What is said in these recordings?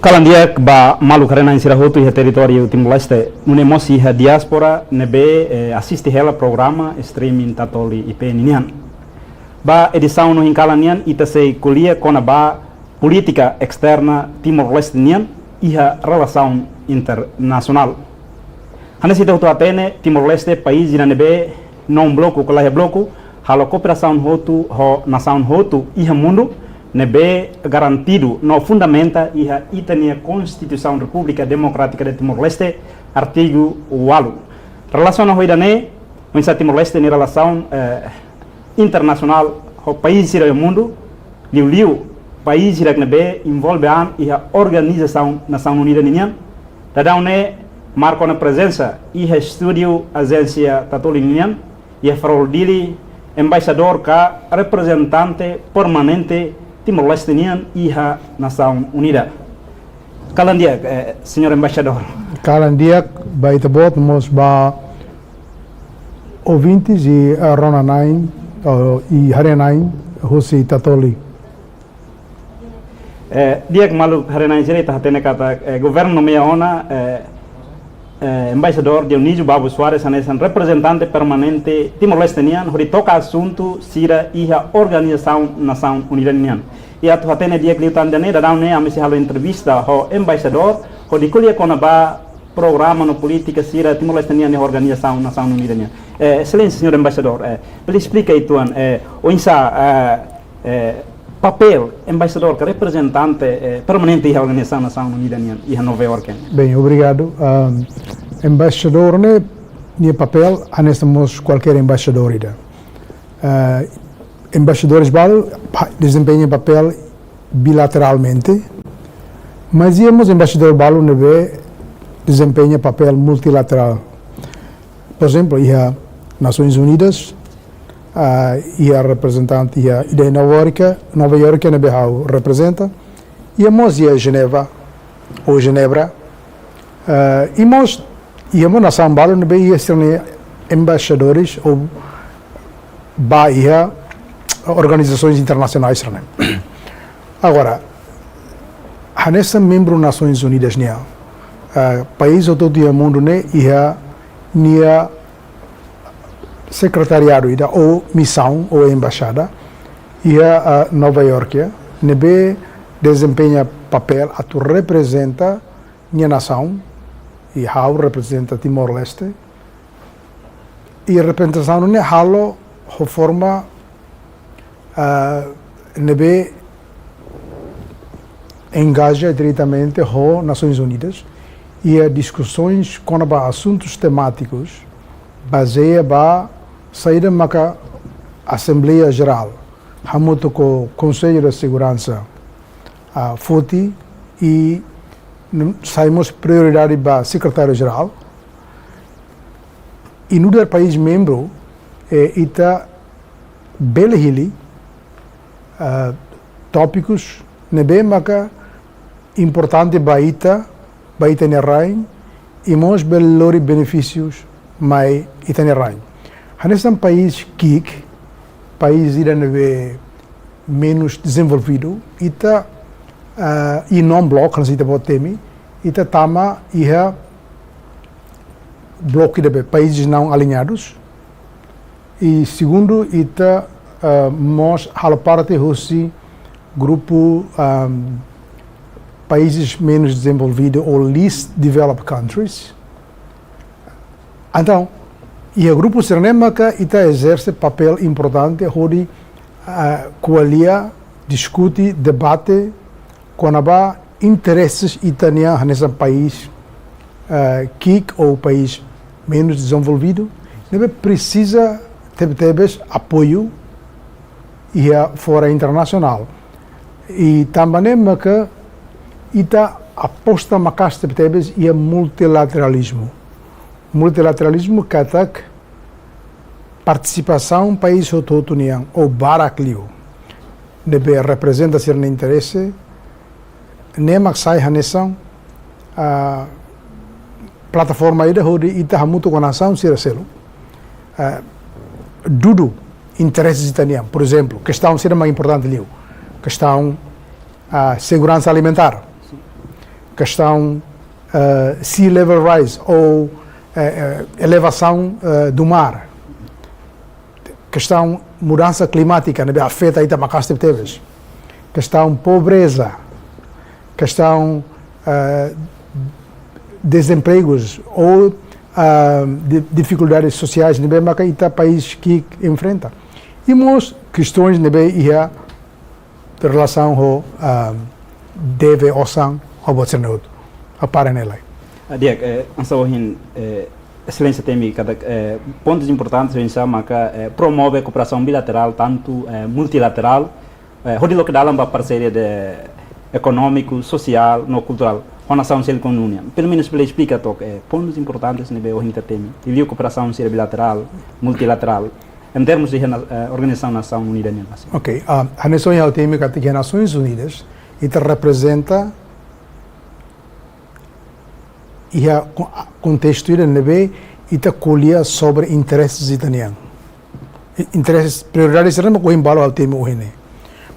Kalandia ba malu karena insira hotu iha território Timor-Leste nune mosi iha diaspora nebe assiste hela programa streaming tatoli IPN ba edição no hinkalanian ita sei kulia kona ba política externa Timor-Leste nian iha relação internacional. Hanesi tautu atene Timor-Leste país ina nebe non bloco kolahe bloco halo cooperação hotu ho nação hotu iha mundo nebe garantido no fundamenta iha itania Constituição República Democrática de Timor-Leste artigo 8. Relação ao idane mensa Timor-Leste ni relação internacional ho país ira mundo liu país ira nebe envolve an iha Organização Nação Unida nian tadaune marco na presença iha estúdio agência tatolinian iha fraudili embaixador ka representante permanente Timor-Leste nian iha Nação Unida. Kalandia, senhor embaixador. Kalandia, baita bot mos ba ouvintes e Ronanain e Harenain hosi tatoli. Dia que malu Harenain direita hatene kata governo nomeia ona embaixador Dionísio Babu Soares anesan representante permanente Timor-Leste nian hori toca assunto sira iha Organização Nação Unida nian. E atu hatene dia que tandane da daune amesi halo entrevista ho embaixador ho dikulia kona ba programa no política sira Timor-Leste nian e Organização Nação Unida nian. Excelência senhor embaixador, ele explica aí tuan o insa papel embaixador que representante permanente da Organização Nação Unida em Nova York. Bem, obrigado. Embaixador né, nie papel, anestamos qualquer embaixador ida. Embaixadores balu desempenham papel bilateralmente, mas íamos embaixador balu nebe desempenha papel multilateral. Por exemplo, ia Nações Unidas, ia representante ia de Nova York na Behau representa, íamos ia Geneva ou Genebra, íamos na São Paulo na ia ser embaixadores ou ia organizações internacionais. Agora, nessa membro Nações Unidas nia, país ou todo o mundo né ia nia secretariado ida ou missão ou embaixada ia a Nova York nebe desempenha papel a tu representa minha nação e how representa Timor-Leste e a representação ne halo ho forma nebe engaja diretamente ho Nações Unidas e a discussões com assuntos temáticos baseia ba saída maka Assembleia Geral, hamuto com Conselho de Segurança, FOTI e saímos prioridade para Secretário Geral e no país membro ita belehili tópicos nebe maka importante baita nerain e mos belori benefícios mai itanerai. Nesse país KIK, país irane menos desenvolvido, ita e não bloco, nós ita botemi, ita tama iha bloco de países não alinhados. E segundo ita mos halo parte hosi grupo países menos desenvolvidos ou least developed countries. Então, e o grupo Sernemaca exerce papel importante onde qualia discute, debate com os interesses italianos nesse país KIK ou país menos desenvolvido, precisa ter apoio e fora internacional. E também que ita aposta macas tebes e multilateralismo. Multilateralismo katak participação país autotonian ou barakliu deve representa ser no interesse nemak sai hanesan plataforma ida hodi ita hamuto com nação ser selo dudu interesses italian, por exemplo, questão ser mais importante liu, questão segurança alimentar. questão sea level rise ou elevação do mar, questão mudança climática, né, afeta aí também as teves, questão pobreza, questão desempregos ou dificuldades sociais, né, mas aí tá país que enfrenta. E muitas questões, né, ia relação ao deve osan ao botar neutro, a para nela. Diak, ansawahin excelência temi cada pontos importantes em sama que promove a cooperação bilateral tanto multilateral, hodilo que dalam ba parceria de econômico, social, no cultural, com a nação com a União. Pelo menos para explicar pontos importantes nível hinta temi. E viu cooperação seria bilateral, multilateral, em termos de organização Nação Unida. Ok, a Nação Unida que as Nações Unidas ita representa e a contexto ida nebe ita colhia sobre interesses italianos. Interesses prioridades serão com embalo ao tema hoje.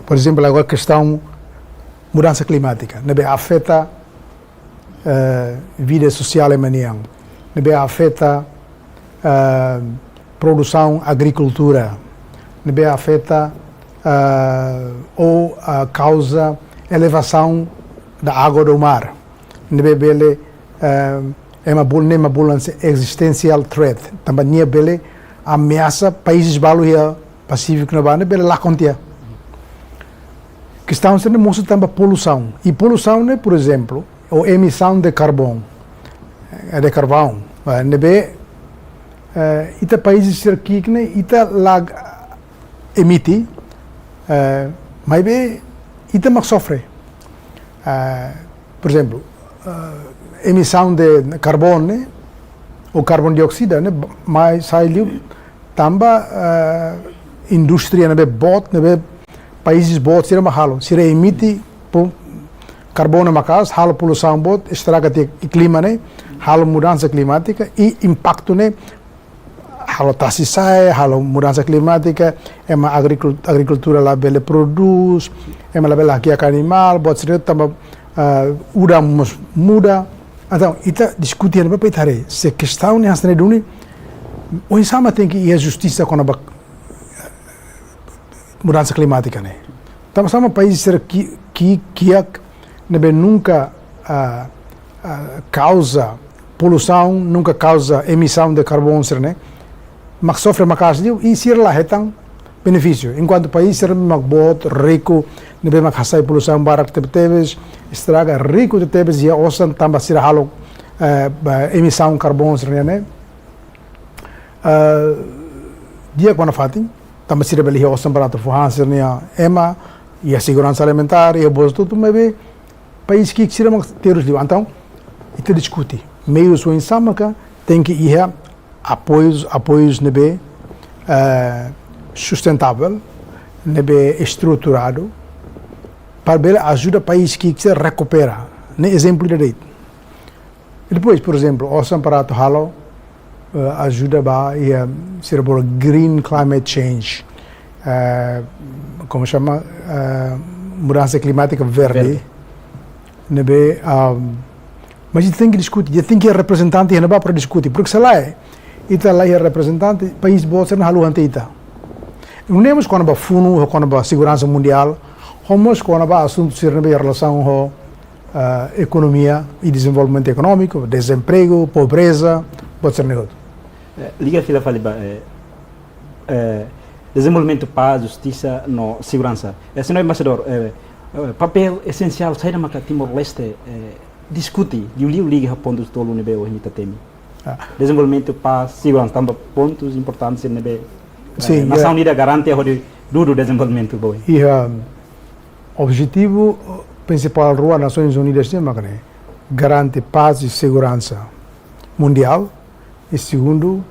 Por exemplo, agora a questão mudança climática, nebe afeta vida social em manião, nebe afeta produção agricultura, nebe afeta ou causa elevação da água do mar, nebe bele é uma ambulância existencial threat, também nie bele ameaça países baluia Pacífico na banda bele lá contia. Questão sendo mostra também poluição e poluição né, por exemplo, ou emissão de carvão, nebe ita países aqui que né ita lá emite, mas be ita mas sofre. Por exemplo, emissão de carbono, né, ou carbono dioxida, né, mas sai também indústria, né, bot, né, países bot, será mahalo, será emite carbono macas, halo poluição bot, estraga o clima, né, halo mudança climática e impacto, né, halo taxisai, halo mudança climática, é uma agricultura lá bele produz, é uma lá bele aqui animal, bot será também muda. Então, ita discutindo para itare se questão nessa neduni o insama tem que ir a justiça com a mudança climática né. Estamos sama país ser que nebe nunca causa poluição, nunca causa emissão de carbono né. Mas sofre macas e ser lá retan benefício. Enquanto o país ser magbot rico nebe macasai poluição barak teves estraga rico de teves e osan também ser halo emissão de carbono né. Dia quando fatem também ser beli osan para forrança né ema e a segurança alimentar e o bolso tudo mas país que ser mais teros de então itu discute meios o insama tem que ir apoios nebe sustentável nebe estruturado para ajuda o país que se recupera, né? Exemplo de direito. E depois, por exemplo, o aparato halo ajuda a ser por green climate change, como chama mudança climática verde. Nebe, mas a gente tem que discutir, a gente tem que ir representante e não para discutir, porque se lá lá é representante, país bolsa na halu ante não temos quando fundo, quando segurança mundial. Homos com a assunto ser em relação com economia e desenvolvimento econômico, desemprego, pobreza, pode ser negócio. Liga fila faliba desenvolvimento paz, justiça, no segurança. Senhor embaixador, papel essencial sai da maca Timor-Leste discute e o liga pontos do nebe o hinita temi. Desenvolvimento paz, segurança também pontos importantes nebe. Sim, Nação Unida garante o desenvolvimento bom. E objetivo principal da Nações Unidas é garante paz e segurança mundial e segundo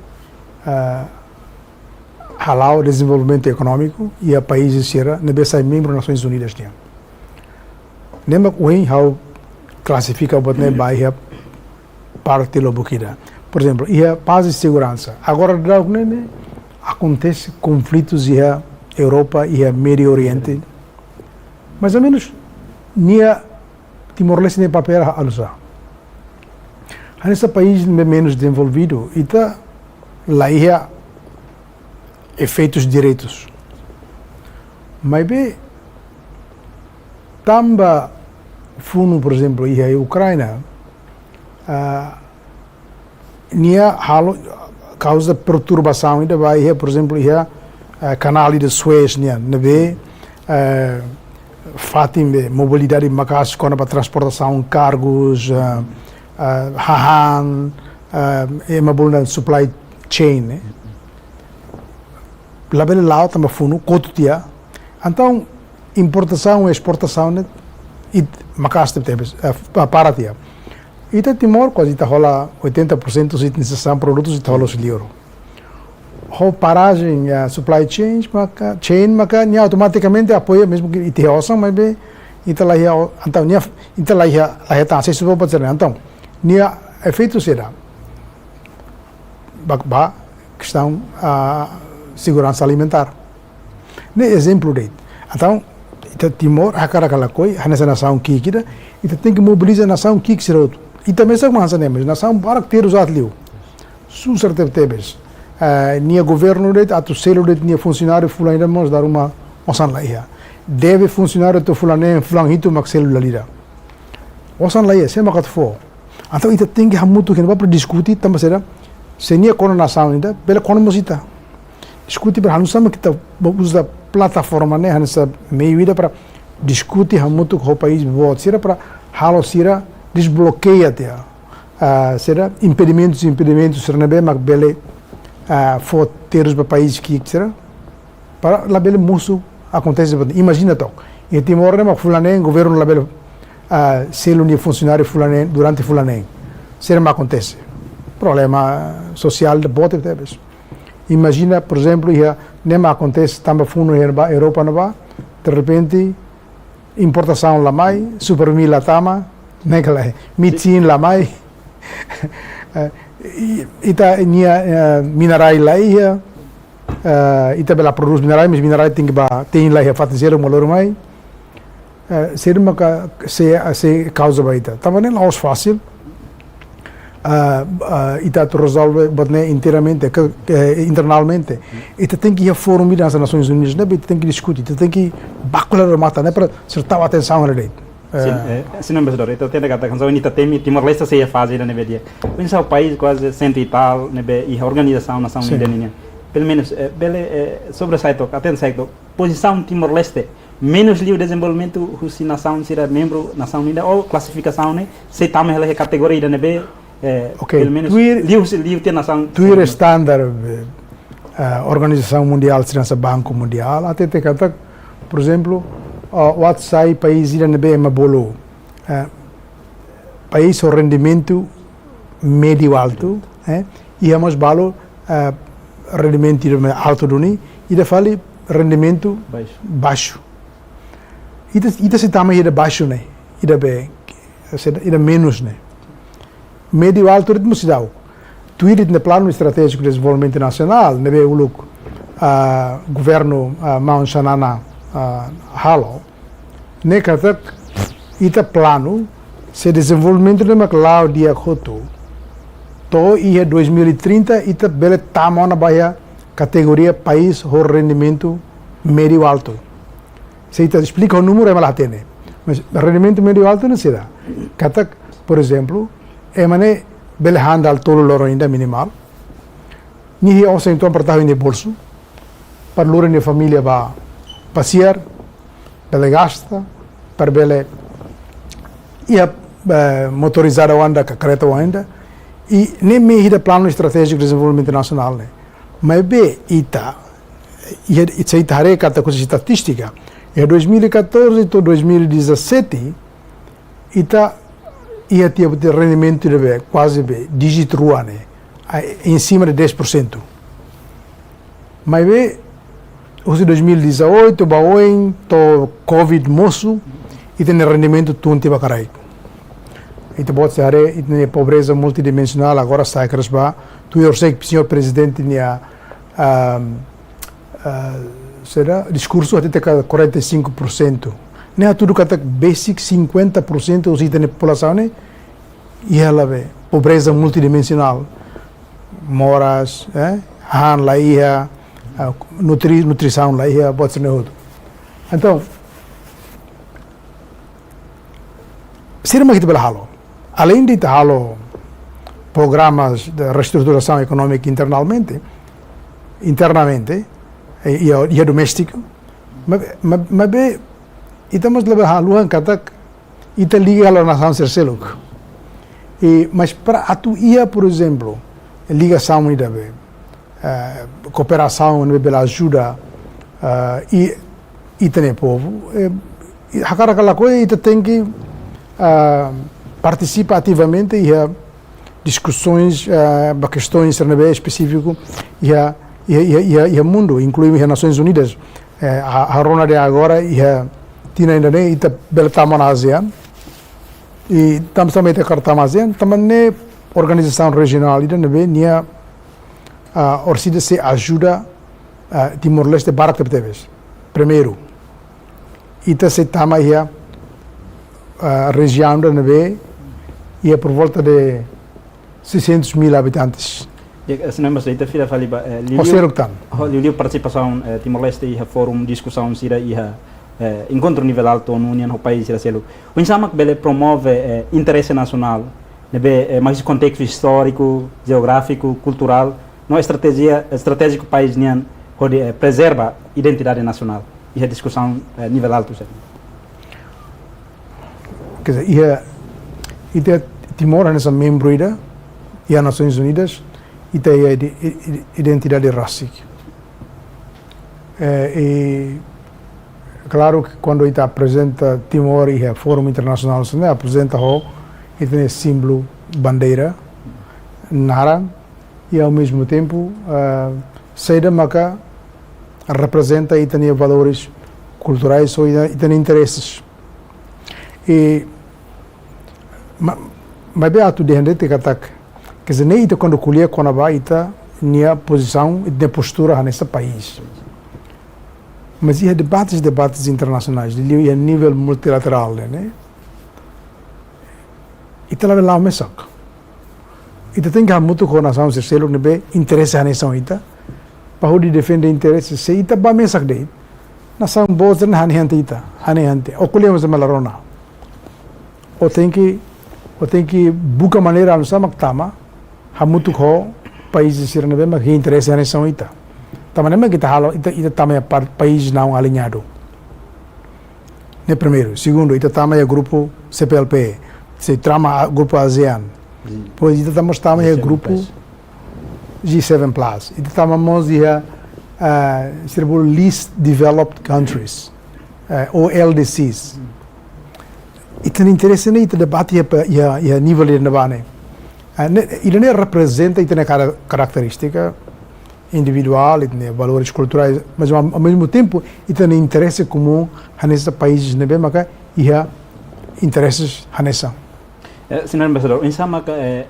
halau o desenvolvimento econômico e a países será nebe sai membro das Nações Unidas tem. Lembra que how classifica o botne bairro parte do Bukida. Por exemplo, e a paz e segurança. Agora acontece conflitos e a Europa e a Médio Oriente. Mais ou menos, Timor-Leste tem papel a usar. Nesse país menos desenvolvido, está lá efeitos diretos. Mas bem, tamba fundo, por exemplo, a Ucrânia, nia causa perturbação ainda vai, por exemplo, canal de Suez, nebe fatim mobilidade macas para transportação cargos, hahan, uma supply chain, lá bem lá também fundo cotutia, então importação e exportação e macas temos para tia. E Timor quase está rola 80% de necessidade produtos está rola os livros. A paragem a supply chain maka nia automaticamente apoia mesmo que ite osa mas bem ita lá então nia ita lá tá se supo pode ser então nia efeito será ba questão a segurança alimentar. Ne exemplo dele. Então Timor a cara aquela coisa a nação que kida e tem que mobilizar a nação que será outro. E também se começa a nação para ter os atletas. Susar tebes. Nia governo det atu selo det nia funcionário fulano mos dar uma osan laia. Deve funcionário to fulano fulan hito mak selo lalira. Osan laia se makat fo. Então ita tem que hamutu que não para discutir também será se nia kono nação ainda pela kono mosita. Discutir para hanusama que usa plataforma né hansa meio ida para discutir hamutu com o país voto será para halo será desbloqueia até será impedimentos será bem mas bele for ter os países que será para lá bele muso acontece imagina então em Timor né mas fulano governo lá bele selo de funcionário fulano durante fulano será mas acontece problema social de bote talvez imagina por exemplo nem mais acontece também fundo na Europa não vai de repente importação lá mais supermil lá tama naquela mitin lá mais ita nia minerais lá ita bela produz minerais mas minerais tem lá fazer um valor mais ser uma se causa baita também não é fácil ita tu resolve botne inteiramente internamente ita tem que ir a fórum das Nações Unidas né tem que discutir tem que bacular mata né para certa atenção na lei. Sim, embaixador, então tem que estar com a tem Timor-Leste se faz na nevedia. Pensar o país quase cento e tal, nebe e a organização nação unida pelo menos bele sobre saito, atenção posição Timor-Leste menos livre desenvolvimento se nação será membro nação unida ou classificação né se também ela categoria da nebe pelo menos livre ter nação tuir standard organização mundial segurança banco mundial até te kata por exemplo what sai país ira nebe mabolo país o rendimento médio alto e hemos balo rendimento alto doni e da fali rendimento baixo ida se também ida baixo né ida bem ida menos né médio alto ritmo se dá tuir no plano estratégico de desenvolvimento nacional nebe uluk governo Mount Shanana halo ne kata ita plano se desenvolvimento de maclau dia koto to ia 2030 ita bele tamo na bahia categoria país o rendimento médio alto se ita explica o número é malatene mas rendimento médio alto não será kata por exemplo é mané bele handal tolo loro ainda minimal ni o se então para em bolso para loro ne família va passear bele gasta para bele ia motorizar a anda carreta ainda e nem me da plano estratégico de desenvolvimento nacional né mas bem ita e se itare kata coisa estatística em 2014 to 2017 ita ia ter rendimento de quase dígito rua né em cima de 10% mas bem os 2018 baoen to covid moço e tem rendimento tunti bacarai e te pode ser e tem pobreza multidimensional agora sai cresba tu eu sei que o senhor presidente tinha será discurso até 45% né tudo kata basic 50% os itens da população né e ela vê pobreza multidimensional moras han lá ia nutrição lá ia pode ser outro então ser uma que halo além de halo programas de reestruturação econômica internamente e doméstico mas bem estamos levando haluan kata ita liga a nação serceluk e mas para atuar por exemplo ligação ida bem cooperação pela ajuda e tem povo aquela coisa tem que participa ativamente e discussões questões específicas e mundo incluindo as Nações Unidas a Rona de agora e tinha ainda nem ita bela taman ASEAN e também tem carta ASEAN também organização regional ida nebe nia orsida se ajuda Timor-Leste barak teves primeiro ita se tama ia região da nebe ia por volta de 600.000 habitantes. Se não me fila faliba Liliu participação Timor-Leste e fórum discussão sira e encontro nível alto no União no país sira selo. O Insamak bele promove interesse nacional, nebe mais contexto histórico, geográfico, cultural, no estratégico país nian onde preserva identidade nacional e a discussão nível alto sira. Quer dizer, e Timor é nessa membro e as Nações Unidas e tem a identidade racial. E claro que quando ele apresenta Timor e o Fórum Internacional, apresenta e tem símbolo bandeira, nara, e ao mesmo tempo Seda Maca representa e tem valores culturais e tem interesses. E mas bem atu de gente que ataca quer dizer nem quando colher quando vai ita nia posição e de postura nesse país mas e debates internacionais de nível multilateral né ita lá o mesmo ita tem que muito com a nação se selo nebe interesse nessa ita para o defender interesse se ita ba mesak de nação boa na hante ita hante o colhemos a malarona ou tem que buscar maneira a nossa mactama hamutu ko países sirna bem mas que interesse nessa ita também não é que ita também país não alinhado né primeiro segundo ita também é grupo CPLP se trama grupo ASEAN pois ita também é grupo G7 Plus ita também least developed countries ou LDCs e tem interesse nem debate e a nível de navane ele não representa e tem característica individual e tem valores culturais mas ao mesmo tempo e tem interesse comum nesse país nebe maka e há interesses nessa senhor embaixador insama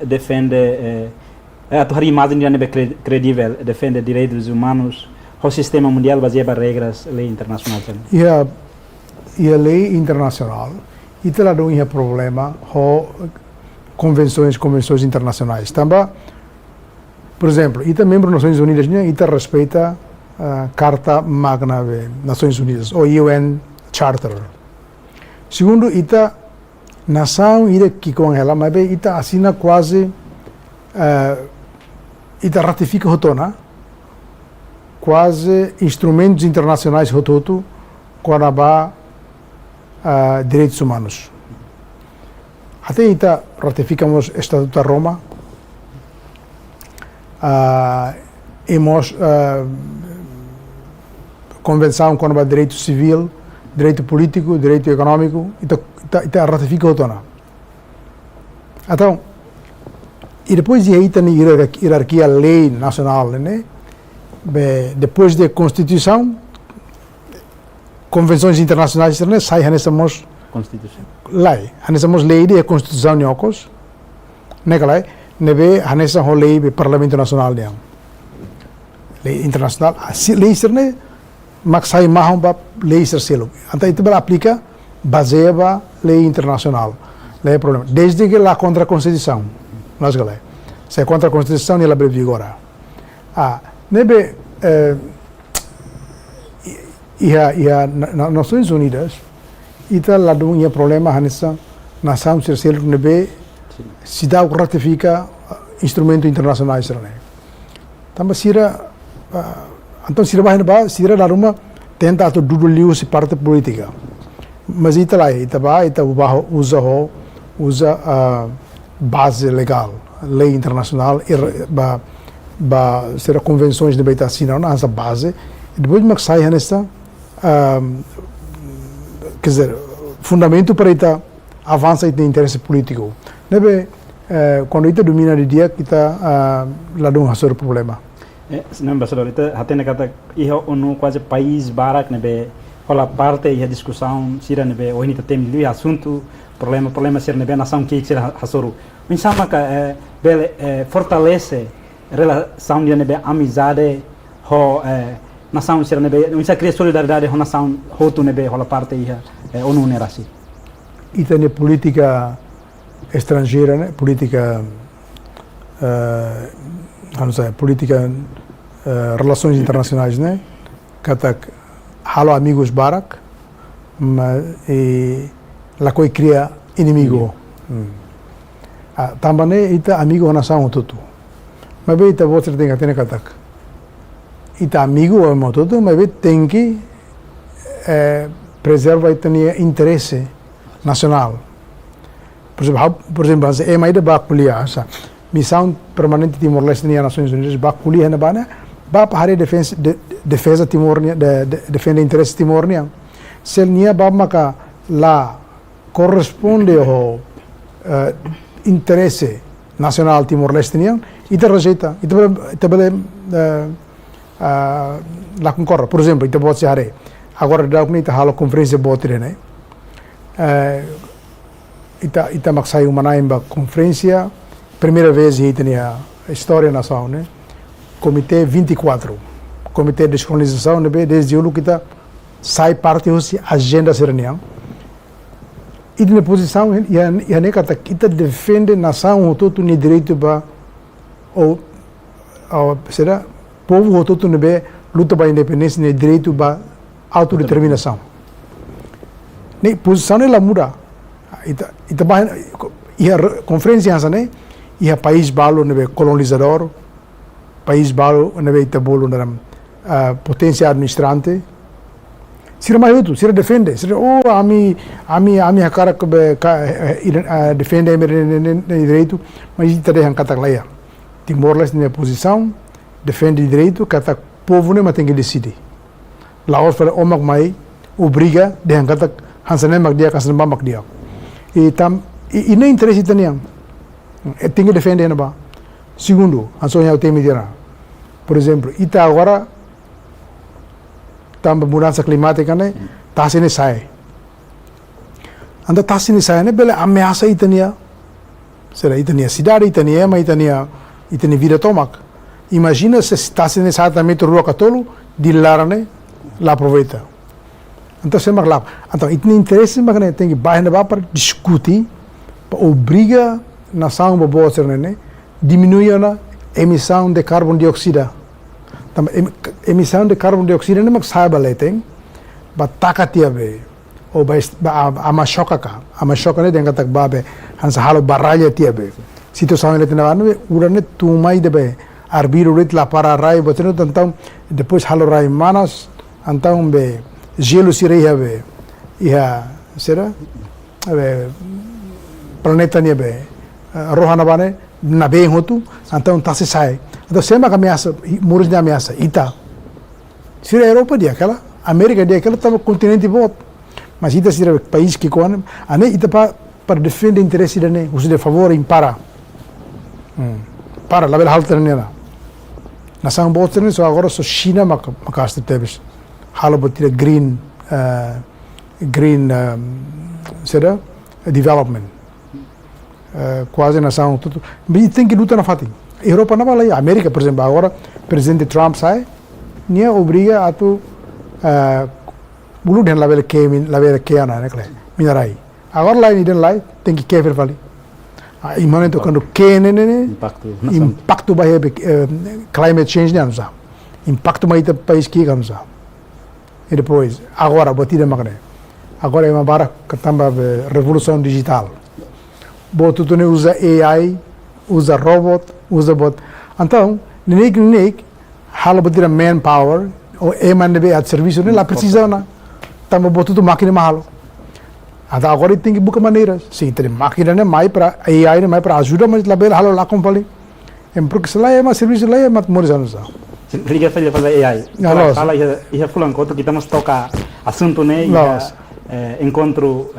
defende a tua imagem já nebe credível defende direitos humanos o sistema mundial baseado em regras lei internacional e a lei internacional e tem lá um problema convenções internacionais também por exemplo e também membro das Nações Unidas e respeita a Carta Magna das Nações Unidas ou UN Charter segundo ita nação ida que com ela mas ita assina quase ita ratifica rotona quase instrumentos internacionais rototo quando há direitos humanos. Até ita ratificamos o Estatuto de Roma, hemos convenção com o direito civil, direito político, direito econômico, ita ratifica o tona. Então, e depois de aí tem hierarquia lei nacional, né? Depois da Constituição, convenções internacionais né sai hanessamos constituição lei hanessamos lei de constituição nyokos nekalai nebe hanessa ho lei be parlamento nacional dia lei internacional lei serne mak sai mahom ba lei ser selo anta itu bela aplica baseia lei internacional. Lei é problema. Desde que lá contra a Constituição, nós galera, se é contra a Constituição, ela abre vigor. Nebe, nas Nações Unidas, ita lá do problema hanessa nação terceiro nebe se dá o ratifica instrumento internacional israel. Também sira então sira bahana sira lá uma tenta ato dudulio se parte política. Mas ita lá ita usa a base legal, lei internacional será convenções de beita assinam essa base e depois mas sai hanessa quer dizer, fundamento para ita avança e interesse político. Nebe quando ita domina de dia kita lá dum hasor problema. Senhor embaixador, ita hatena kata iha onu quase país barak nebe rola parte e a discussão sira nebe o inita tem li assunto problema ser nebe nação que sira hasoru. Insama ka bele fortalece relação de nebe amizade ho nação sira nebe unsa cria solidariedade ho nação hotu nebe rola parte iha onu nerasi. Ita ne política estrangeira, né? Política política relações internacionais, né? Kata halo amigos barak, mas lá coi cria inimigo. Também ita amigo nação tudo. Mas bem ita você tem que ter katak. Ita amigo é tudo, mas bem tem que preservar ita interesse nacional. Por exemplo, é mais de baculia, missão permanente Timor-Leste nas Nações Unidas, baculia na bana, para defesa Timor-Nia, defender interesse Timor-Nia. Se nia maka lá corresponde ao interesse nacional Timor-Leste nia, ita rejeita, ita bele lá concorre. Por exemplo, ita pode ser agora dá ita halo conferência botre, né? Ita maksai uma conferência, primeira vez ita tinha história nação, né? Comitê 24, Comitê de Descolonização, né? Desde o que ita sai parte da agenda sereniana. E na posição, ita defende nação, todo o direito para ou será povo todo né? Luta para a independência, né? Direito para autodeterminação. Ne posição ela muda. Ita a conferência essa né e a país balo né colonizador país balo né ita bolo na potência administrante sira mais outro sira defende sira ami a cara que defende o direito mas ita deixa catar lá Timor-Leste na posição defende o direito cata povo né mas tem que decidir lá os fala omak mai obriga deixa catar hansanem mak dia kasan mak dia e nem interesse italiano tem que defender ba segundo a sonha o tema dirá por exemplo ita agora também mudança climática né tá sendo sai anda tá sendo sai né bela ameaça itania será itania cidade itania mas itania vida tomac imagina se está sendo exatamente rua catolo de lá né lá aproveita. Então, se lá, então, isso interesse, mas tem que baixar para discutir, para obrigar a nação a boa né, diminuir a emissão de carbono dioxida. Então, emissão de carbono dioxida não é saiba lá tem, mas taca tiabe, ou a machoca né, tem que tacar babe, hansa halo barralha tiabe. Situação ele tem na ano, urane tumai debe, arbiro rit lá para rai, botando então depois halo rai manas, então be gelo sirei have iha será planeta nia be rohana bane na bem hotu então tá se sai então sempre ameaça muros de ameaça ita sira Europa dia aquela América dia aquela tava continente bom mas ita sira país que com ane ita para defender interesse da ne usa de favor em para la bela halta nela nação botene só agora só China macasta tebes halo botira green será development quase nação tudo mas tem que lutar na fatin Europa não vai lá América por exemplo agora presidente Trump sai nem obriga a tu bulu den la bela que ana né minerai. Agora lá nem lá tem que quebrar vale. A imane tocando que né impacto vai climate change né não impacto mais do país que não sabe. E depois agora batida magné. Agora é uma barra que também revolução digital. Boto tu usa AI, usa robot, usa bot. Então nem halo batida manpower ou emane a serviço né lá precisa na. Também boto tu máquina mahalo. Então agora tem que buscar maneiras. Sim, tem máquina né mais para AI né mais para ajuda mas lá bem halo lá com vale. Porque se lá é mais serviço lá é mais morizano já. Liga fazer AI. Fala ia fulano encontro que estamos tocar assunto né encontro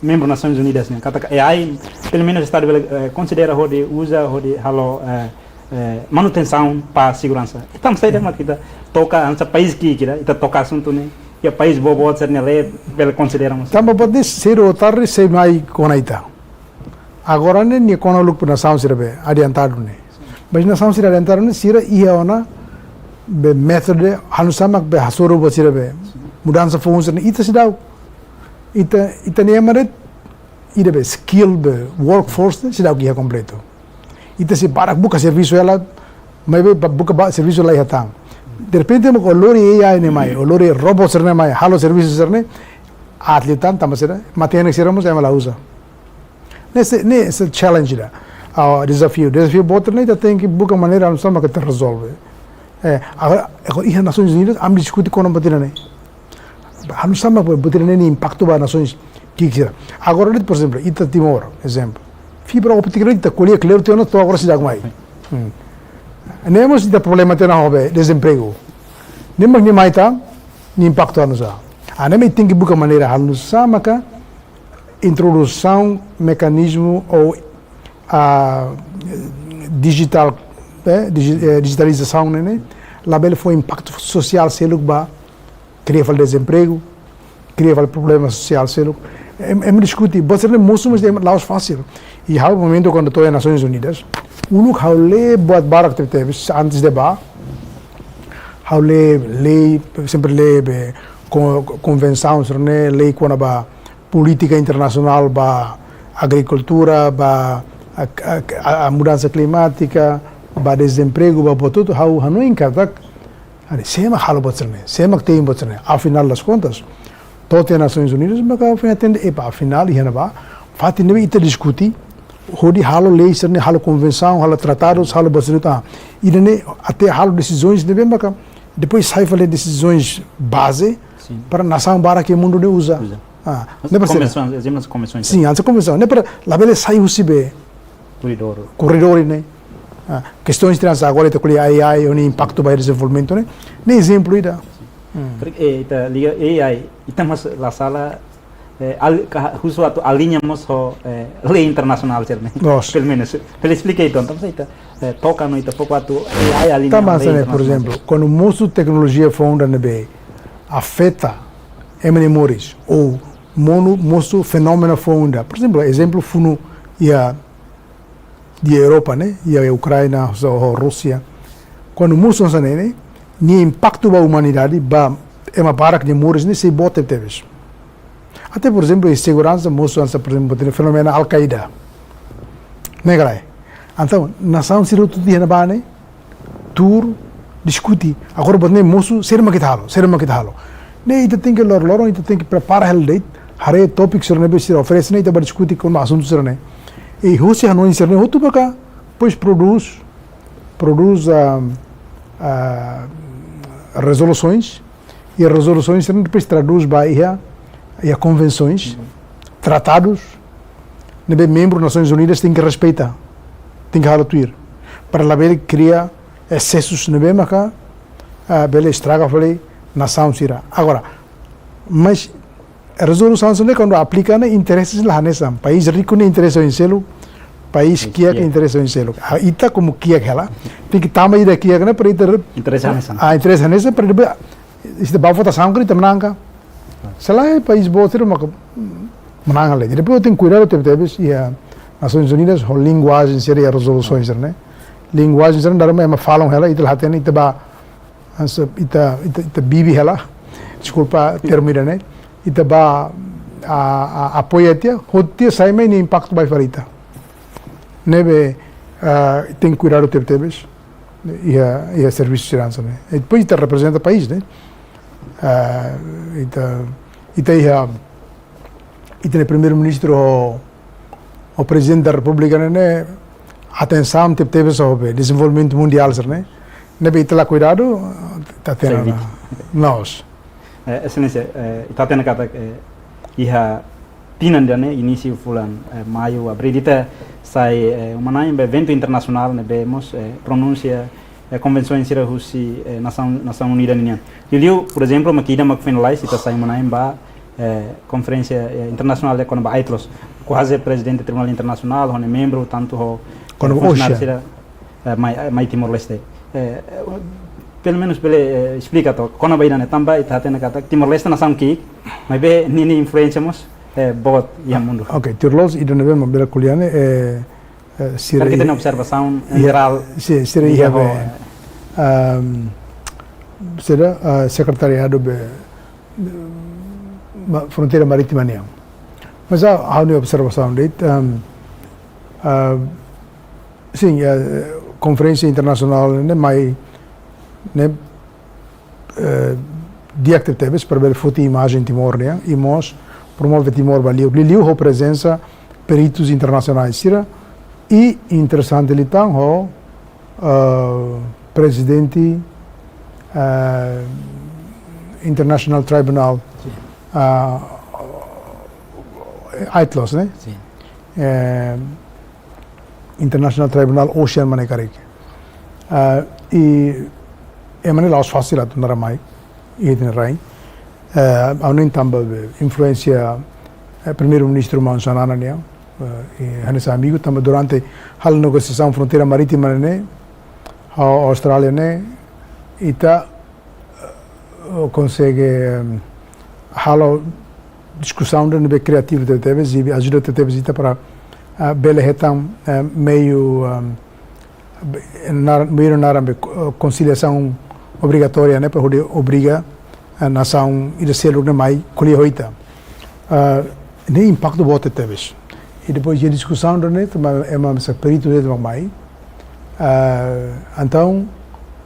membro das Nações Unidas né. AI pelo menos está considera onde usa onde halo manutenção para segurança. Estamos aí mas kita toca ansa país que kita toca assunto né. E o país bobo ser nele bel consideramos. Também pode ser o tarde ser mais conectado. Agora nem quando look para nação sirve adiantado né. Mas nação sirve adiantado né sira ia ona be método hanusamak be hasoro bo sirve mudança função né ita sidau ita nem maret ida be skill be workforce sidau que é completo. Ita se para buka serviço ela mas be buka serviço lá hatang. De repente mo olori AI ne mai olori robot serne mai halo serviço serne atletan tamasera matene seramos ela usa nesse challenge da desafio botar nem tem que buscar maneira não só que resolve agora e Nações Unidas am discute com bater né não sama bater né impacto ba nações que será agora por exemplo ita Timor exemplo fibra óptica ita colher claro tem não agora se dá mais nemos ita problema tem na hobe desemprego nemos ni mai tá ni impacto a nossa nem tem que buscar maneira não sama que introdução mecanismo ou digitalização né lá bem foi impacto social selo ba cria o desemprego cria o problema social selo me discute você não moço mas lá é fácil e há momento quando estou nas Nações Unidas há lei buat barak teve antes de ba há lei sempre lei convenção né lei quando ba política internacional ba agricultura ba a mudança climática ba desemprego ba tudo há não encata sema halo botserne sema tem botserne afinal das contas todas as Nações Unidas mas foi atende afinal e ba fati nem ita discutir hodi halo leis né halo convenção halo tratados halo botserne tá e né até halo decisões de bem bacana depois sai fazer decisões base para nação para que o mundo não usa convenções sim antes convenção né para lá bele sai o sibe corredor né questões trans agora está com AI o impacto para o desenvolvimento né nem exemplo ida ita liga AI ita mas la sala justo alinhamos a lei internacional certo pelo menos ele expliquei então ita toca no ita pouco atu AI alinha por exemplo quando muito tecnologia fonda ne afeta memórias ou muito fenômeno fonda por exemplo funo de Europa né e a Ucrânia ou Rússia quando muitos né nem impacto para a humanidade ba é uma barra de memórias nem se bota teves até por exemplo a segurança muitos por exemplo tem fenômeno Al-Qaeda né então nação se tudo dia na bane tour discutir agora botne moço ser uma que halo né ita tem que lor ita tem que preparar el date hare topic sur ne besir oferece né ita para discutir com assunto sur né e Rússia não insere né outro para pois produz resoluções e as resoluções depois traduz para a convenções tratados né membro das Nações Unidas tem que respeitar tem que atuar para lá ver cria excessos né bem maca bele estraga falei nação sira agora mas a resolução né quando aplica né interesses lá nessa país rico né interessa em selo país que é interessa em selo ita como que é aquela tem que tamai daqui né para interessa nessa para depois este ba votação que menang selain país bom ter uma menang ali depois tem cuidado teve e a Nações Unidas a linguagem seria resoluções né linguagem seria dar uma falam ela ita lá tem ita ba ita bibi ela desculpa termina né ita ba apoia-te, hotia sai mais nem impacto vai farita. Nebe tem que cuidar do teu tebes e a serviço de segurança, né? E depois te representa o país, né? E tem o primeiro-ministro o presidente da República, né? Atenção, teve sobre desenvolvimento mundial, né? Nebe te lá cuidado, tá tendo nós. Excelência, está tendo kata iha tinanda né início fulan maio abril ita sai uma evento internacional né vemos pronúncia convenção em Sirahusi Nação Unida nian. Julio, por exemplo, makida mak finalize ita sai uma conferência internacional com a AITLOS, quase presidente do Tribunal Internacional, onde membro tanto o funcionário sira mai Timor-Leste. Pelo menos pele explica to quando vai na também está tendo kata Timor-Leste nação que mas be nini influenciamos bot ia mundo. Ok, Timor-Leste ida nebe uma bela culiane sira kita tem observação geral sira ia sira secretariado be fronteira marítima niang. Mas há uma observação de sim, conferência internacional né mai né diacte tebes para ver foto e imagem Timor né e mos promove Timor valeu liu a presença peritos internacionais sira e interessante ele tão o presidente International Tribunal AITLOS né International Tribunal Ocean Manekarek e é maneira aos fácil a tunar mai e tem rai a nem tamba influência primeiro-ministro Mansanana né e hanesa amigo tamba durante a negociação fronteira marítima né a Austrália né e tá consegue halo discussão de nível criativo de teves e ajuda de teves para bela retam meio conciliação obrigatória né para poder obrigar a nação e ser o mais colher hoita nem impacto bote teves e depois de discussão né é uma perito de mais então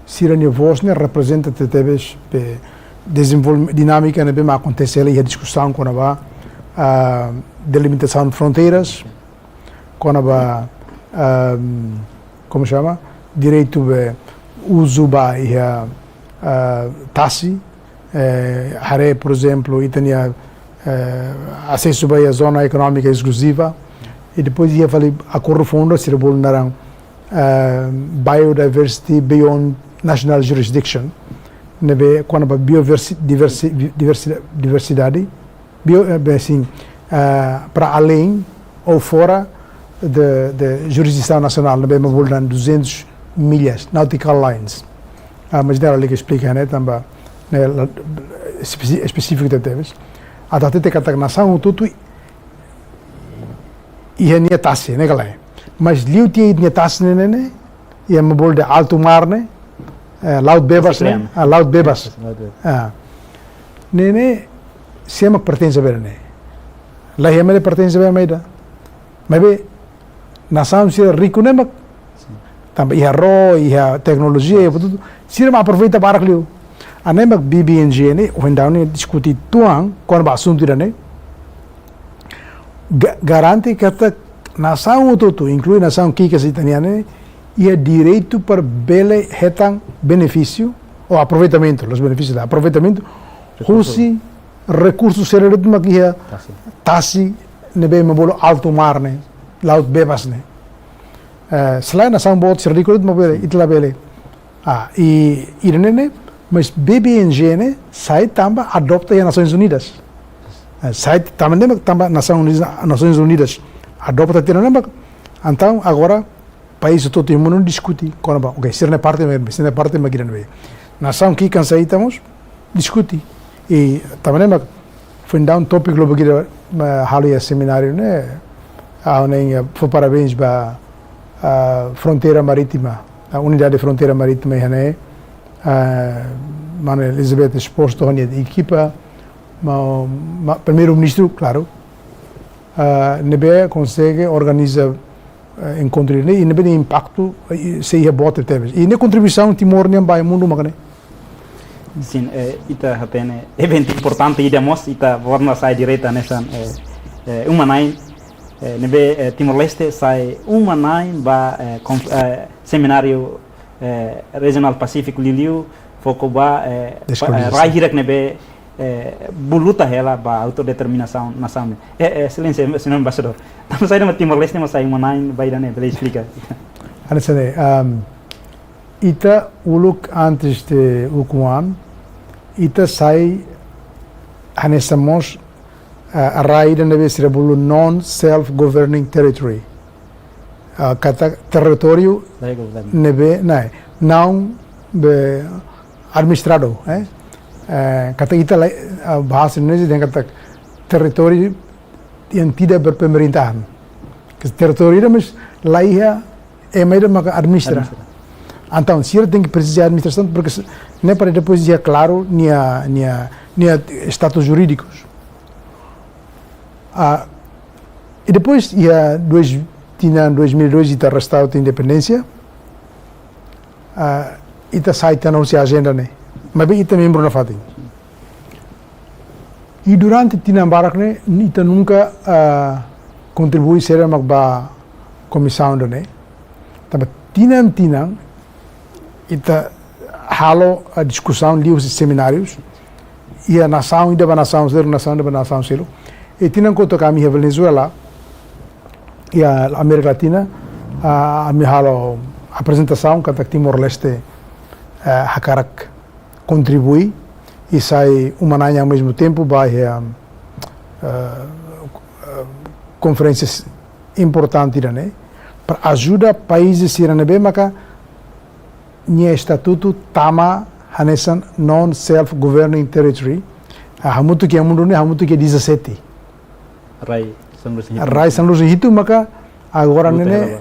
se a voz né representa teves desenvolvimento dinâmica né bem acontecer ali a discussão quando vai delimitação de fronteiras quando vai como chama direito de uso e taxi hare por exemplo e tinha acesso à zona econômica exclusiva e depois ia falar acordo fundo se rebolnaram biodiversity beyond national jurisdiction nebe quando a biodiversidade assim para além ou fora de jurisdição nacional nebe voltando 200 milhas nautical lines mas dela ali que explica né também né específico de teves até ter que nação tudo e é taxa né galera mas liu tinha taxa né e é uma de alto mar né laut bebas né laut bebas né se pertence a ver né lá é pertence a ver meida mas bem nação se rico né também a tecnologia e tudo se não aproveita para aquilo a nem BBNG né o então discutir tuang quando o assunto né garante que a nação tudo inclui nação que se italiana e é direito para bele retan benefício ou aproveitamento os benefícios da aproveitamento rusi recursos cerebrais que é taxi ne bem bolo alto mar né laut bebas né selain nação bot serikul mo bele itla bele e né mas BBNG né sai tamba adopta as Nações Unidas sai também Nações Unidas adopta tira né então agora país todo mundo não discute quando ok ser na parte mas grande nação que cansa estamos discute e também foi um tópico global que hali seminário né nem foi parabéns para a fronteira marítima a unidade de fronteira marítima né Manuel Elizabeth exposto a equipa primeiro-ministro, claro, nebe consegue organizar encontro e nebe tem impacto se ia bota teve e ne contribuição Timor nem vai mundo magane. Sim, ita tem evento importante ida mos ita vorna sai direta nessa uma nine nebe Timor-Leste sai uma nine ba seminário regional Pacífico Liliu foco ba rai hirak nebe buluta ela ba autodeterminação nação excelência senhor embaixador estamos saindo Timor-Leste mas sai uma nine vai dane para explicar Alessandro ita uluk antes de ukuan ita sai hanesamos a raída nebe serebulu non self governing territory kata território nebe não administrado kata ita bahasa Indonesia dengan kata território yang tidak berpemerintahan território mas laia mais maka administra. Então, se ele tem que precisar de administração, porque nem para depois dizer claro, nem status jurídicos. E depois, tinha 2002, está restaurado a independência, e está saindo a agenda, né? Mas bem, está membro na FATI. E durante tinha barak, né, está nunca contribui ser uma comissão, né? Tapi tinang ita halo a discussão livros e seminários e a nação ida nação selo e tinang ko to kami a Venezuela e a América Latina a mi halo apresentação kata Timor-Leste hakarak contribui e sai uma nanya ao mesmo tempo vai conferências importantes, né? Para ajuda países siranebe maka nia estatuto tama hanesan non self governing territory hamutu que mundo ne hamutu que 17 rai sanlus itu maka agora ne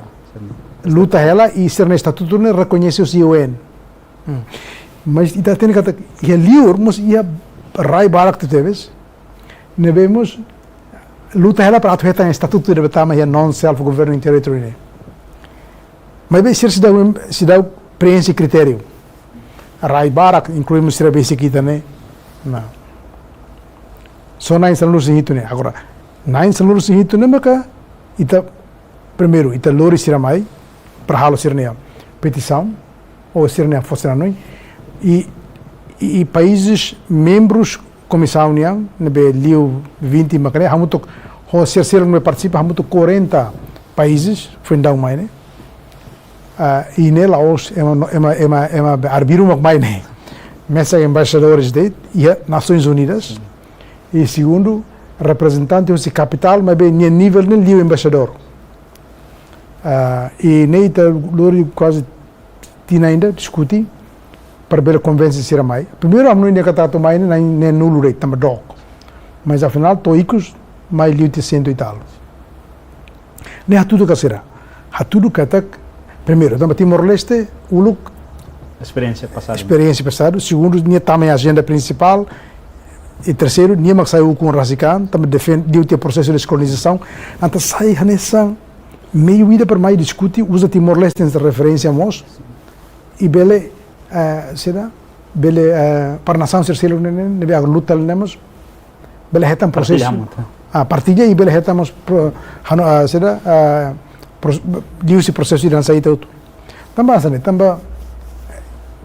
luta ela e ser estatuto ne reconhece o UN mas ita tem kata ia liur mus ia rai barak teves ne vemos luta ela para atuar estatuto de tama ia non self governing territory ne. Mas bem, se dá preenche critério. Rai barak, incluímos se basic kita né? Não. Só nine salur itu né? Agora, nine salur itu né? Maka, ita primeiro, ita lori siramai, para halo sirnea petição, ou sirnea fosse e países membros comissão união, nebe liu 20 makane, hamuto ho sir me participa hamuto 40 países, fundão mai né? E nela os arbiru makmai né? Mesa embaixadores de Nações Unidas e segundo representante de capital, mas bem nível nem liu embaixador. E nem tá lori quase tinha ainda discutir para ver a convenção ser mais. Primeiro a mãe nem kata mais nem nulo rei também dog. Mas afinal toicos mais liu te cento e tal. Nem tudo que será. Tudo que tá primeiro, também Timor-Leste, uluk experiência passada. Segundo, tinha também a agenda principal. E terceiro, tinha que sair com o Razikan, também defende o processo de descolonização. Então, sai nessa meio ida para mais discutir, usa Timor-Leste em referência a nós. E bele, será? Bele, para a nação ser selo, nebe a luta, nemos. Bele, retam processo. Partilha e bele, retamos, será? Esse processo de dança itu também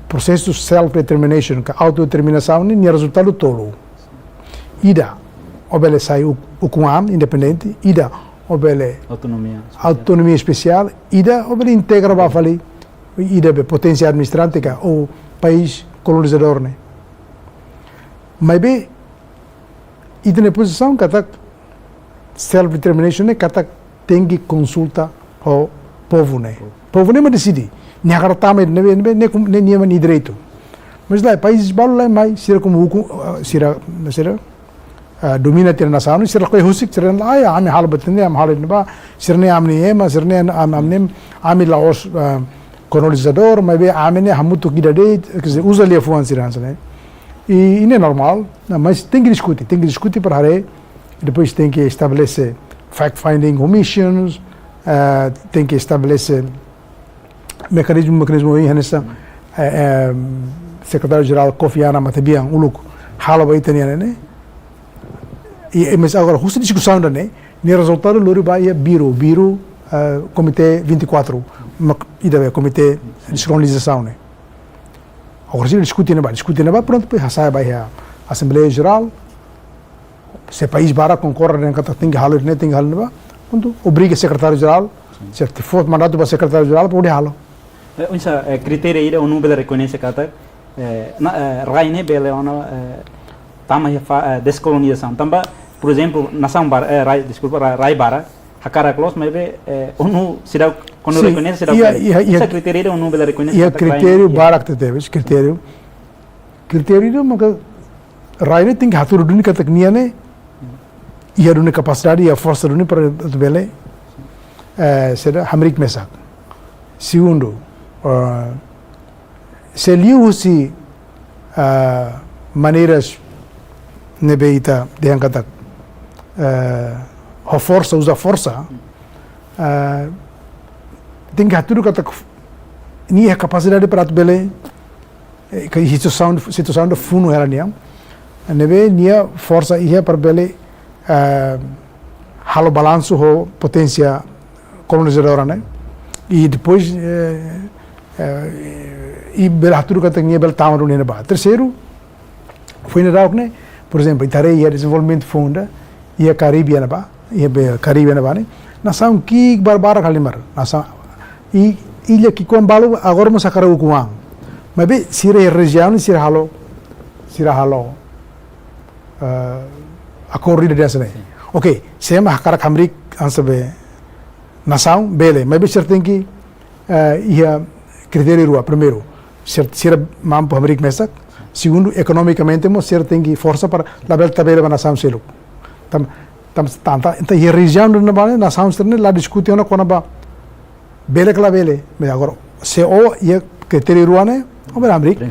processo self-determination que autodeterminação nem resultado tolo ida obele sai o kuam independente ida obele autonomia especial ida obele integra ba fali ida be potência administrativa o país colonizador né mas be ida na posição que self-determination né que tem que consulta o povo né mas decide nem agora tá mas nem direito mas lá países balu lá mais será como será domina a nação será que husik será lá ame hal batende am hal neba será amni ema será amni laos colonizador mas be amne hamutu kidade que usa ali a fuan será né E não é normal, mas tem que discutir para aí, depois tem que estabelecer fact-finding commissions, tem que estabelecer mecanismo aí nessa secretário-geral Kofi Annan Matabian, o Luco, hala vai ter né? E mas agora justa discussão né? Ne resultado lori vai biro comitê 24, ida comitê de sincronização né? Agora se discutir né? Pronto, depois sai vai a Assembleia Geral, se o país bara concorre né? Tem que halar né? Tem que halar quando obriga secretário-geral, se for mandado para secretário-geral pode halar. Unsa kriteria ida unu bela reconhece kata raine bela ona tama descolonização tamba por exemplo nação bar rai bara hakara close mas unu sida quando reconhece sida essa kriteria ida unu bela reconhece e critério bara que teve critério maka raine tem que hatur duni kataknia né e a duni capacidade e a força duni para bela será hamrik mesak segundo se liu si maneiras nebeita de angkatak usa força tem que tudo que ni a capacidade para bele que situação de fundo era niam nebe nia força ia para bele halo balanço ho potência colonizadora né e depois e bela tudo que tinha bela tamanho do neba terceiro foi na né por exemplo Itareia desenvolvimento funda e a Caribe ba e a Caribe ba né nação que barbara kalimar nação e ilha que com balo agora mas sakara o kuang mas be sira região sira halo a corrida dessa né ok se mas cara kamrik ansabe nação bele mas be certo que ia critério rua primeiro ser mampu Amerik mesak segundo economicamente mo ser tem força para label tabela na nação selo tam tanta então a região do nação externa lá discutir na kona ba bele kala bele mas agora se o ia critério rua né o bela Amerik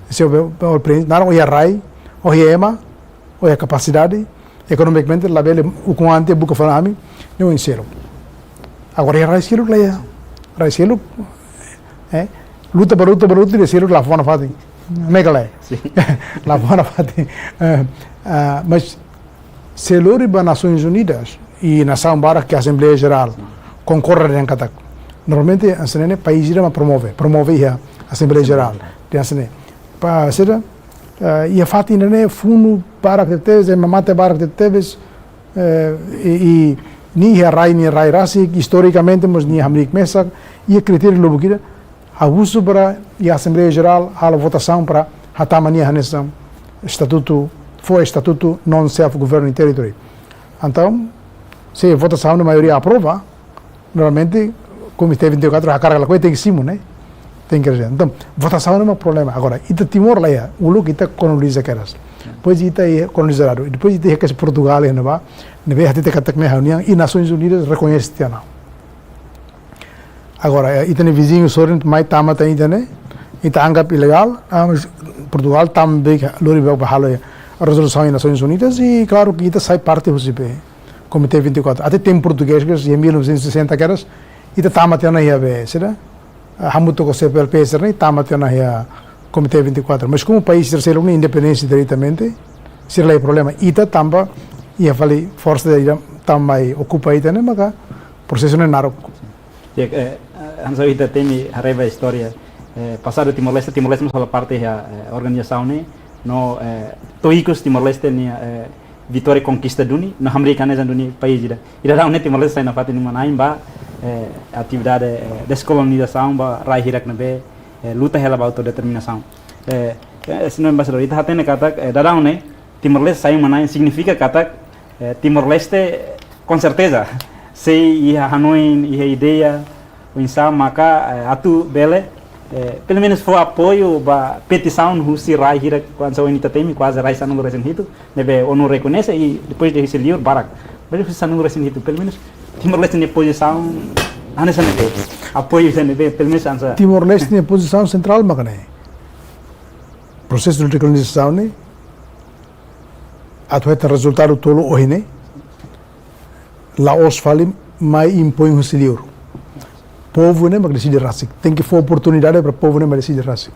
se o prince não ia rai o ema o a capacidade economicamente label o quanto buca falami não em selo agora ia rai selo lá ia rai selo luta de selo lá fora fazem megale lá fora fazem mas selo riba Nações Unidas e nação bara que a Assembleia Geral concorre em cada normalmente a senene país irá promove a Assembleia Geral de senene para ser e a fatina né fundo para que teve mamate para que teve e ni rai rasi historicamente mas ni Amerik mesak e a critério lobukida abuso para a Assembleia Geral a votação para hatamania nessa estatuto non self-governing territory então se a votação da maioria aprova normalmente comitê 24 a carga coisa tem que cimo né tem que então votação não é um problema agora ita Timor lá o lugar ita coloniza queras depois ita é colonizado e depois ita que Portugal né va neve até que até reunião e Nações Unidas reconhece não agora ita ne vizinho sorin mais tama tem né ita anggap ilegal Portugal também lori vai bahalo a resolução das Nações Unidas e claro que ita sai parte do CP Comitê 24 até tem português que em 1960 queras ita tama tem na ia será hamuto ko CPLP será tama tem na ia Comitê 24 mas como o país terceiro não independência diretamente se lá é problema ita tamba ia falei força de também ocupa ita né mas processo não é naro Hansa ita tem a história passado Timor-Leste não só parte da organização né no toicos Timor-Leste ni vitória conquista duni no americana duni país ida da unet Timor-Leste sai na parte ni manaim ba atividade descolonização ba rai hirak na be luta hela ba autodeterminação senhor embaixador ita hatene kata da ne Timor-Leste sai manaim significa kata Timor-Leste com certeza se ia Hanoi ia ideia o insam maka atu bele pelo menos foi apoio ba petição no se rai hira quando só unita tem quase rai sanung recém hito nebe onu reconhece e depois de esse livro barak mas se sanung recém hito pelo menos Timor-Leste tem posição anessa nebe apoio nebe pelo menos ansa Timor-Leste tem posição central magane processo de recolonização, né? Atualmente resultado todo hoje, né? Laos fala, mas impõe o livro. Povo, né? Mas decide raça. Tem que for oportunidade para o povo, né? Mas decide raça.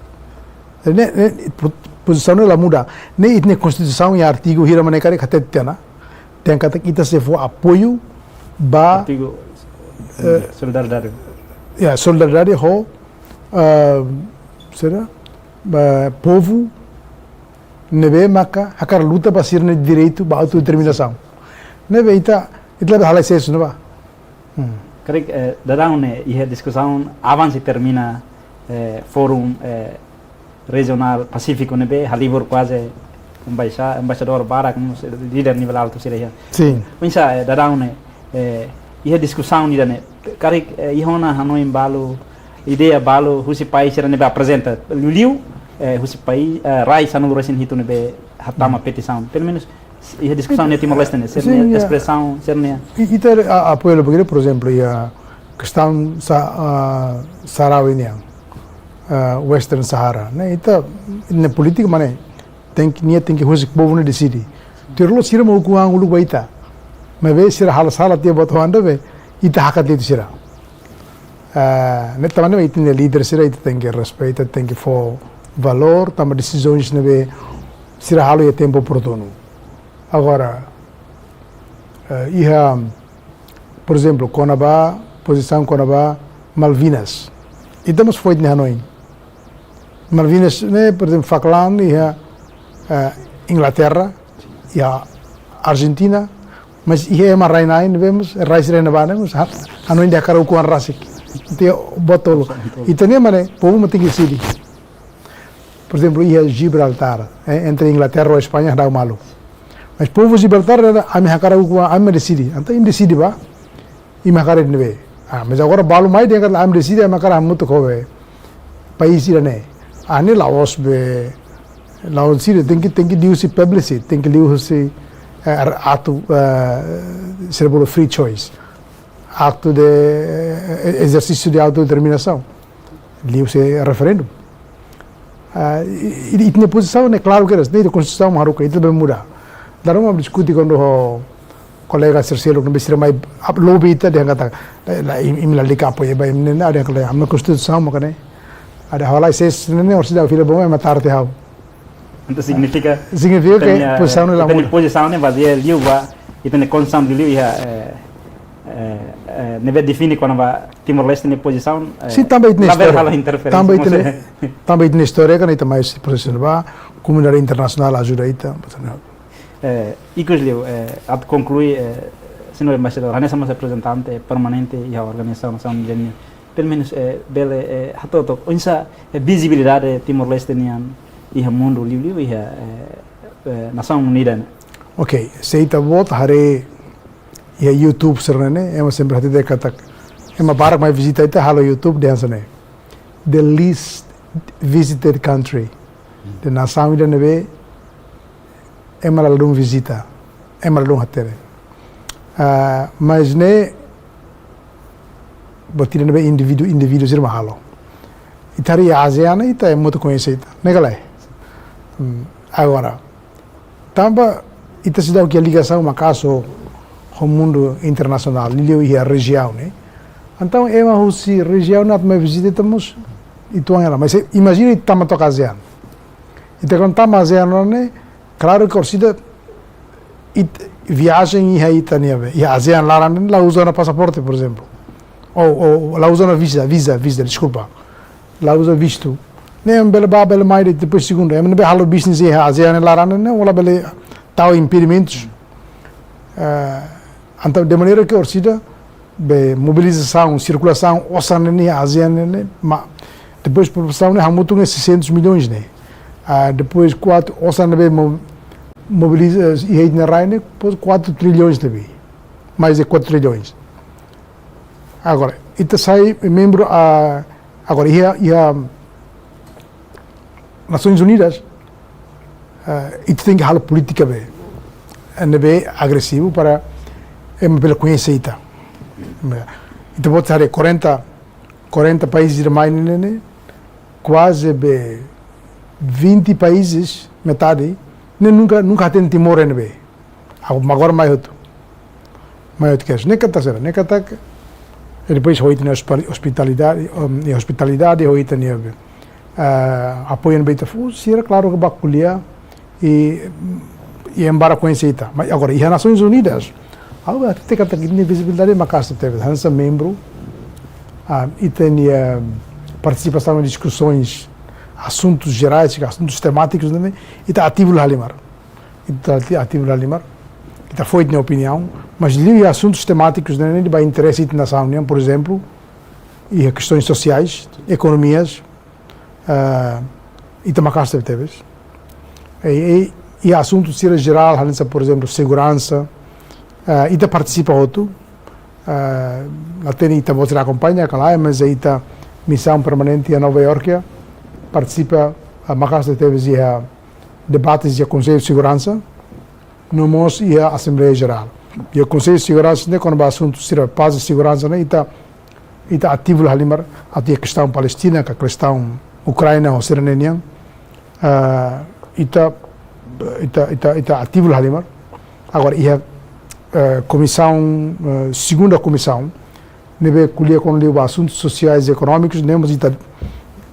Posição não muda. Nem a Constituição e artigo hira maneira que até tem que kita se for apoio ba artigo solidariedade. Solidariedade ho será povo nebe maka hakar luta para ser no direito ba autodeterminação. Nebe ita itla halai se isso, não va? Creio que darão né e a discussão avança e termina fórum regional Pacífico nebe halibor quase embaixador Barak líder nível alto seria. Sim. Pensa darão né e a discussão ni né creio e hona Hanoi balo ideia balo husi país será nebe apresenta liu husi país rai sanul resin hitu nebe hatama petição pelo menos e a discussão ne Timor-Leste né ser expressão ser né ita apoio lo por exemplo a questão Sarawinian Western Sahara né ita na política mané tem que husi povo ne decide terlo sira mo ku ang ulu baita mas ve sira hal sala te boto anda ve ita hakat itu sira ne tamane ita ne leader sira ita tem que respeito tem que for valor tama decisões ne ve sira halu e tempo oportuno agora por exemplo Conaba posição Conaba Malvinas estamos foi de Hanoi Malvinas né por exemplo Falkland e Inglaterra e a Argentina mas é uma rainha vemos raiz reina vamos Hanoi de cara com a raça te botolo e também mané povo tem que decidir por exemplo Gibraltar entre Inglaterra e Espanha dá malo mas povo Gibraltar a minha cara com a minha decide então indecide ba e minha cara neve mas agora balo mais de cara a minha decide a minha cara muito cove país irane ane Laos be Laos sira tem que diu se publicity tem que diu se ato cerebro free choice ato de exercício de autodeterminação diu se referendum e na posição é claro que a Constituição maruca isso deve mudar darum ab discutir quando o colega Cercelo que não mais lobby ita dia kata imla lika apoio ba imne na dia kala a Constituição makane ada halai ses ne or sida fila bom é matar te hau então significa que posição não tem posição né vazia liu va e tem condição de liu e neve define quando va Timor-Leste ne posição sim também tem também tem história que nem também se posição va comunidade internacional ajuda ita Liu a concluir senhor embaixador nós somos representante permanente e a organização Nação Milênio pelo menos bele hatoto onsa visibilidade Timor-Leste nian e o mundo liu e Nação Unida ok seita volta hare e YouTube serane é sempre hati de kata é uma barak mais visita ita halo YouTube dança né the least visited country de Nação Unida neve é malalum visita é malalum hatere mas ne botina nebe indivíduo ser mahalo itari ASEAN ita é muito conhecida negalai agora tamba ita se dá o que a ligação uma caso com o mundo internacional lilio e a região né então é uma região na me visitamos itu ela mas imagina tama to ASEAN ita quando tama ASEAN né claro que orsida viagem e aí tania e a ASEAN lá usa na passaporte por exemplo ou lá usa na visa desculpa lá usa visto nem bela bela mais depois segundo é não bela halo business e a ASEAN lá não ou lá bela tal impedimentos então de maneira que orsida be mobilização circulação oceane a ASEAN né depois população né hamutung 600 milhões né depois 4 oceane be mobiliza e aí na Raine depois 4 trilhões também mais de 4 trilhões agora ita sai membro agora e a Nações Unidas ita tem que halar política be nebe agressivo para pela conhecer ita pode ser 40 países de mais né quase be 20 países, metade, nunca tem Timor NB. Agora mais outro que é. Nem kata e depois hoita na hospitalidade, hoita na apoio no beita era claro que baculia e embara conhecida. Mas agora, e as Nações Unidas, tem que ter visibilidade, mas caso teve, Hansa membro, e tem participação em discussões, assuntos gerais, assuntos temáticos, e está ativo lá limar. Está foi de opinião, mas li assuntos temáticos, ele vai interesse na nação, por exemplo, e questões sociais, economias, e também caso teve. E assuntos geral, por exemplo, segurança, e da participa outro, lá tem ita você acompanha, mas aí está missão permanente em Nova Iorque, participa a Macasta teve debates de Conselho de Segurança, no MOS e a Assembleia Geral. E o Conselho de Segurança, quando o assunto será paz e segurança, está ativo lá, até a questão palestina, a questão Ucrânia ou Sirenia, está ativo lá. Agora, e a comissão, segunda comissão, neve colher com os assuntos sociais e econômicos, nemos ita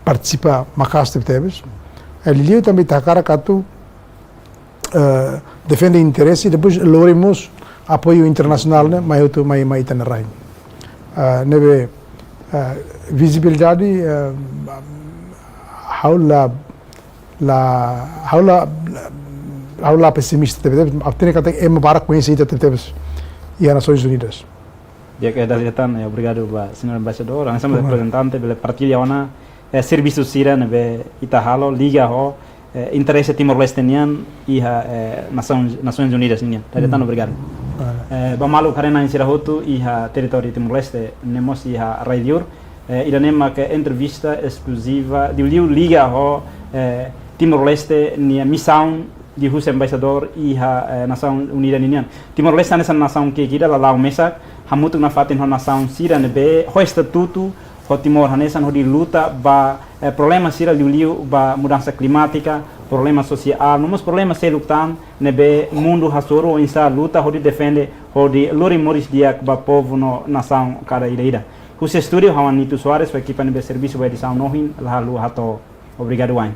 participa Macasta Teves. Ele também está cara cato defende interesse e depois loremos apoio internacional, né? Mas está na rain. Neve visibilidade, Aula pessimista teve, tem que ter para conhecer teve e as Nações Unidas. Dia que dari datang, obrigado senhor embaixador. Nós somos representantes da partilha ona serviço sira nebe Itahalo liga ho interesse Timor-Leste nian e Nações Unidas nian. Dari datang obrigado. Bamalu karena sira hotu e território Timor-Leste nemos e radio ida nema que entrevista exclusiva de liga ho Timor-Leste nia missão de Russo embaixador e a Nação Unida Ninian. Timor-Leste é essa nação que quer lá o mesa, hamutu na fatin a nação sira nebe, o estatuto, o Timor hanesan o de luta ba problema sira liu ba mudança climática, problema social, nomos problema se lutan nebe mundo hasoro insa luta o de defende o de lori moris dia ba povo no nação cada ida. O estúdio Juanito Soares, o equipa nebe serviço vai de São Nohin, lá hato obrigado wain.